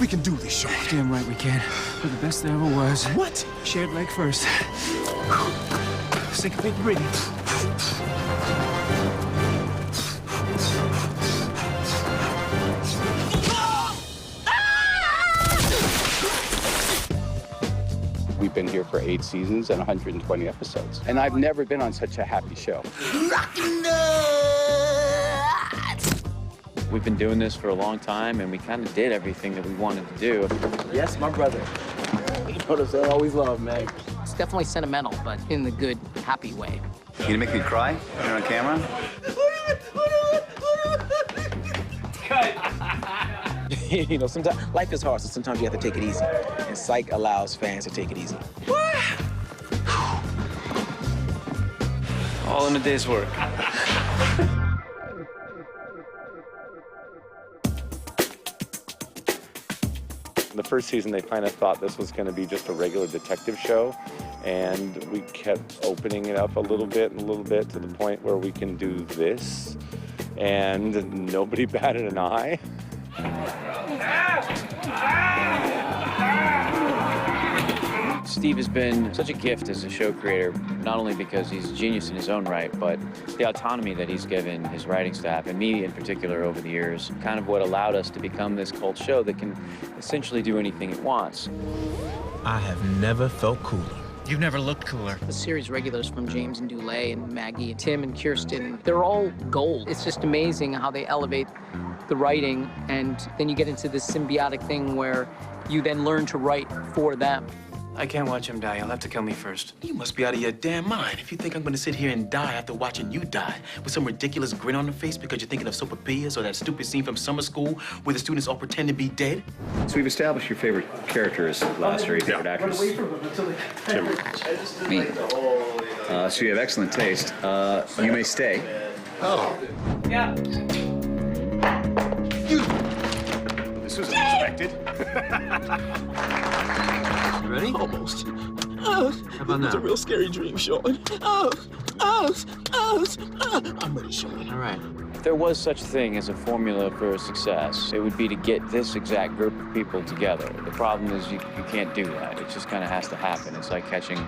We can do this, Sean. Damn right we can. We're the best there ever was. What? Shared leg first. Syncopate breathing. We've been here for 8 seasons and 120 episodes. And I've never been on such a happy show. We've been doing this for a long time, and we kind of did everything that we wanted to do. Yes, my brother. You know what I'm saying? Always love, man. It's definitely sentimental, but in the good, happy way. You gonna make me cry? You're on camera? You know, sometimes life is hard, so sometimes you have to take it easy. And Psych allows fans to take it easy. All in a day's work. The first season, they kind of thought this was going to be just a regular detective show, and we kept opening it up a little bit and a little bit to the point where we can do this, and nobody batted an eye. Steve has been such a gift as a show creator, not only because he's a genius in his own right, but the autonomy that he's given his writing staff, and me in particular over the years, kind of what allowed us to become this cult show that can essentially do anything it wants. I have never felt cooler. You've never looked cooler. The series regulars from James and Dulé and Maggie and Tim and Kirsten, they're all gold. It's just amazing how they elevate the writing, and then you get into this symbiotic thing where you then learn to write for them. I can't watch him die. You'll have to kill me first. You must be out of your damn mind if you think I'm gonna sit here and die after watching you die with some ridiculous grin on the face because you're thinking of sopapillas or that stupid scene from summer school where the students all pretend to be dead. So we've established your favorite characters last, or your favorite actress. Tim. Me. So you have excellent taste. You may stay. Oh. Yeah. This was unexpected. You ready? Almost. How about now? It's a real scary dream, Sean. I'm ready, Sean. All right. If there was such a thing as a formula for success, it would be to get this exact group of people together. The problem is you can't do that. It just kind of has to happen. It's like catching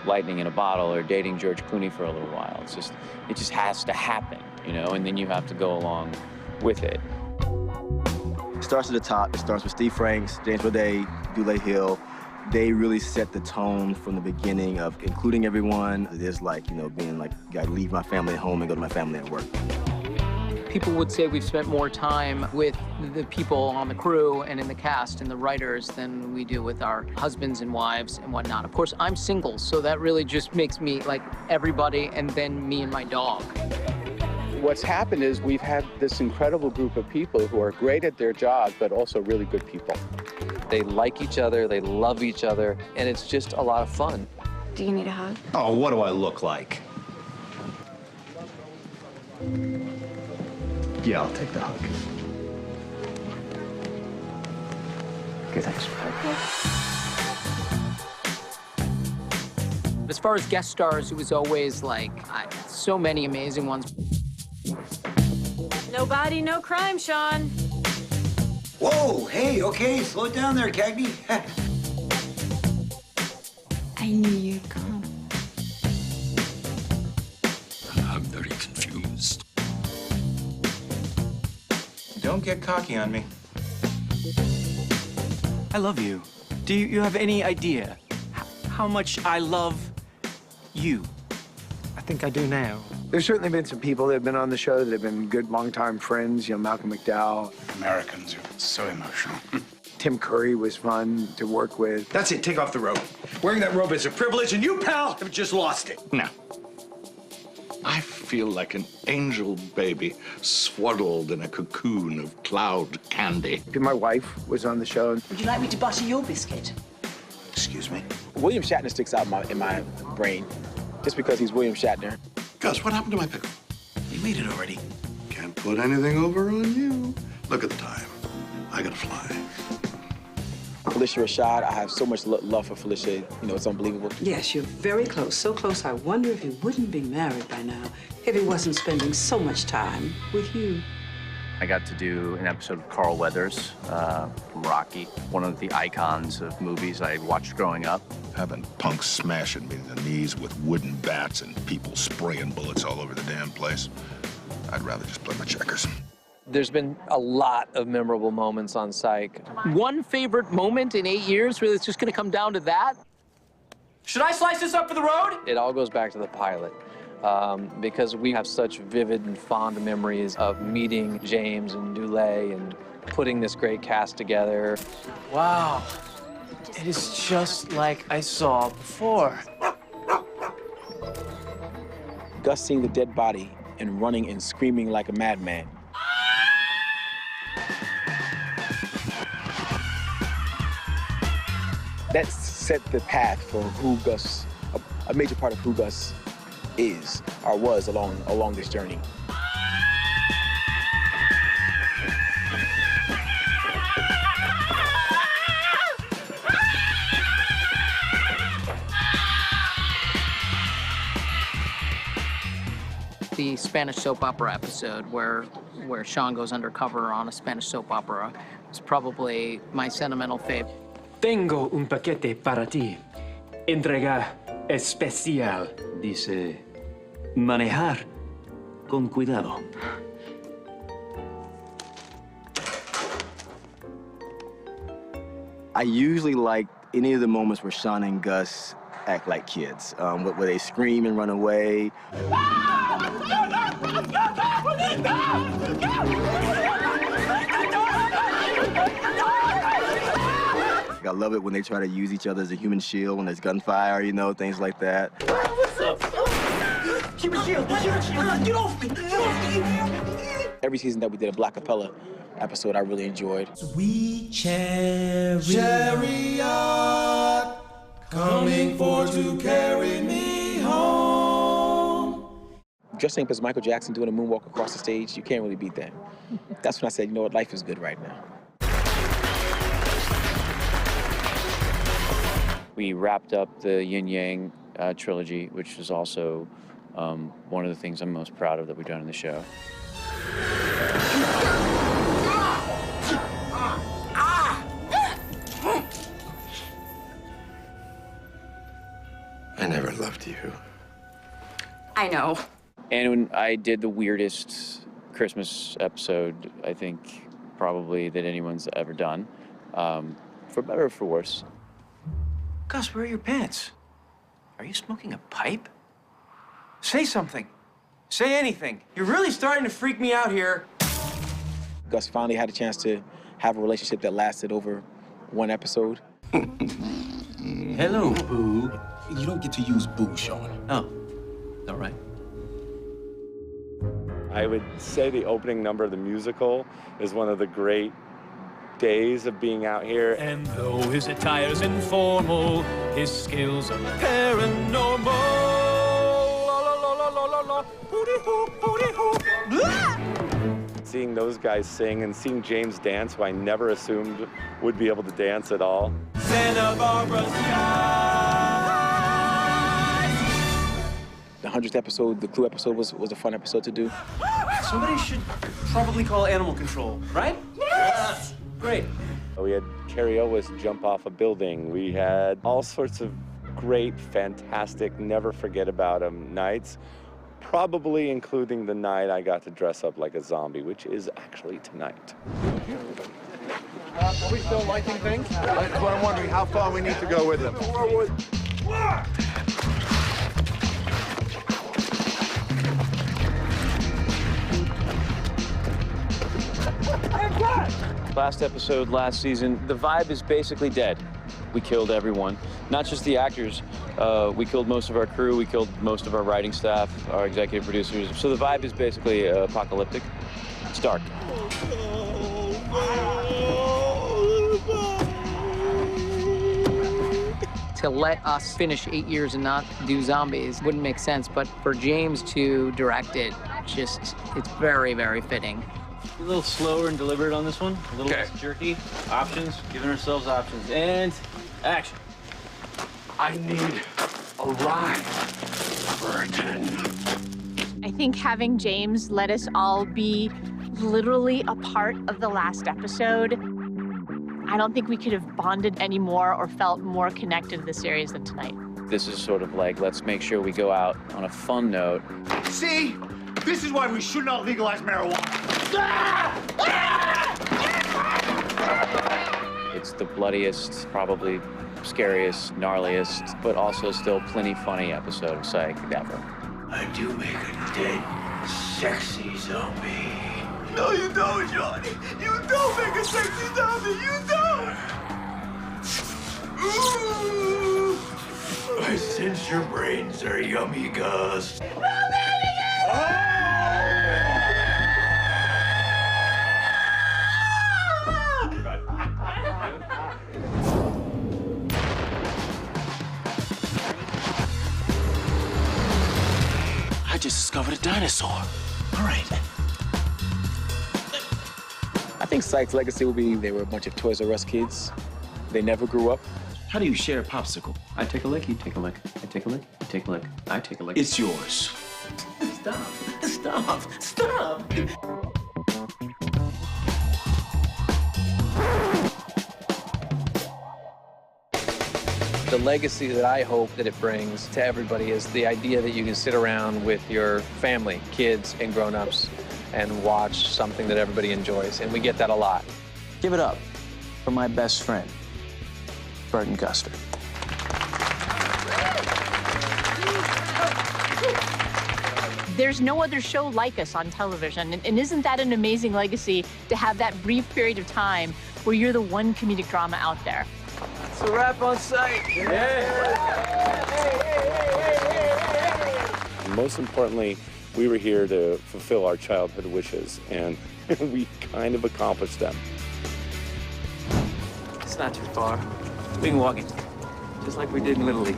lightning in a bottle or dating George Clooney for a little while. It just has to happen, you know, and then you have to go along with it. It starts at the top. It starts with Steve Franks, James Bodet, Dulé Hill. They really set the tone from the beginning of including everyone. It is like, you know, being like, I leave my family at home and go to my family at work. People would say we've spent more time with the people on the crew and in the cast and the writers than we do with our husbands and wives and whatnot. Of course, I'm single, so that really just makes me like everybody and then me and my dog. What's happened is we've had this incredible group of people who are great at their jobs, but also really good people. They like each other, they love each other, and it's just a lot of fun. Do you need a hug? Oh, what do I look like? Yeah, I'll take the hug. Okay, thanks. As far as guest stars, it was always like so many amazing ones. No body, no crime, Sean. Whoa, hey, okay, slow it down there, Cagney. I knew you'd come. I'm very confused. Don't get cocky on me. I love you. Do you have any idea how much I love you? I think I do now. There's certainly been some people that have been on the show that have been good longtime friends. You know, Malcolm McDowell. Americans are so emotional. Tim Curry was fun to work with. That's it, take off the robe. Wearing that robe is a privilege, and you, pal, have just lost it. No. I feel like an angel baby swaddled in a cocoon of cloud candy. My wife was on the show. Would you like me to butter your biscuit? Excuse me? William Shatner sticks out in my brain just because he's William Shatner. Gus, what happened to my pickle? You made it already. Can't put anything over on you. Look at the time. I gotta fly. Felicia Rashad, I have so much love for Felicia. You know, it's unbelievable. Yes, you're very close. So close, I wonder if you wouldn't be married by now if he wasn't spending so much time with you. I got to do an episode of Carl Weathers from Rocky, one of the icons of movies I watched growing up. Having punks smashing me in the knees with wooden bats and people spraying bullets all over the damn place. I'd rather just play my checkers. There's been a lot of memorable moments on Psych. One favorite moment in 8 years, really, it's just gonna come down to that? Should I slice this up for the road? It all goes back to the pilot. Because we have such vivid and fond memories of meeting James and Dulé and putting this great cast together. Wow. It is just like I saw before. Gus seeing the dead body and running and screaming like a madman. That set the path for who Gus, a major part of who Gus is or was along this journey. The Spanish soap opera episode where Sean goes undercover on a Spanish soap opera is probably my sentimental fave. Tengo un paquete para ti. Entrega especial. Dice, manejar con cuidado. I usually like any of the moments where Sean and Gus act like kids, where they scream and run away. I love it when they try to use each other as a human shield when there's gunfire, you know, things like that. What's up? Human shield! Get off me! Get off me! Every season that we did a black capella episode, I really enjoyed. Sweet chariot coming for to carry me home. Dressing up as Michael Jackson doing a moonwalk across the stage, you can't really beat that. That's when I said, you know what, life is good right now. We wrapped up the Yin Yang trilogy, which is also one of the things I'm most proud of that we've done in the show. I never loved you. I know. And when I did the weirdest Christmas episode, I think probably that anyone's ever done, for better or for worse. Gus, where are your pants? Are you smoking a pipe? Say something. Say anything. You're really starting to freak me out here. Gus finally had a chance to have a relationship that lasted over one episode. Hello, Boo. You don't get to use Boo, Sean. Oh, all right. I would say the opening number of the musical is one of the great days of being out here. And though his attire's informal, his skills are paranormal. Seeing those guys sing and seeing James dance, who I never assumed would be able to dance at all. Santa Barbara The 100th episode, the Clue episode, was a fun episode to do. Somebody should probably call animal control, right? Yes! Great. We had Carrie Elwes jump off a building. We had all sorts of great, fantastic, never forget about them nights, probably including the night I got to dress up like a zombie, which is actually tonight. Are we still lighting things? That's what I'm wondering, how far we need to go with them. Last episode, last season, the vibe is basically dead. We killed everyone, not just the actors. We killed most of our crew, we killed most of our writing staff, our executive producers. So the vibe is basically apocalyptic. It's dark. To let us finish 8 years and not do zombies wouldn't make sense, but for James to direct it, it's very, very fitting. A little slower and deliberate on this one. A little less jerky. Options, giving ourselves options. And action. I need a ride, Burton. I think having James let us all be literally a part of the last episode. I don't think we could have bonded any more or felt more connected to the series than tonight. This is sort of like, let's make sure we go out on a fun note. See? This is why we should not legalize marijuana. It's the bloodiest, probably scariest, gnarliest, but also still plenty funny episode of Psych ever. I do make a dead, sexy zombie. No, you don't, Johnny. You don't make a sexy zombie. You don't. Ooh. I sense your brains are yummy, Gus. I just discovered a dinosaur. All right. I think Psych's legacy will be they were a bunch of Toys R Us kids. They never grew up. How do you share a popsicle? I take a lick, you take a lick. I take a lick, you take a lick. I take a lick. It's yours. Stop. Stop. Stop. The legacy that I hope that it brings to everybody is the idea that you can sit around with your family, kids and grown-ups, and watch something that everybody enjoys. And we get that a lot. Give it up for my best friend, Burton Guster. There's no other show like us on television, and isn't that an amazing legacy to have that brief period of time where you're the one comedic drama out there? It's a wrap on Psych. Most importantly, we were here to fulfill our childhood wishes, and we kind of accomplished them. It's not too far. We can walk it, just like we did in Little League.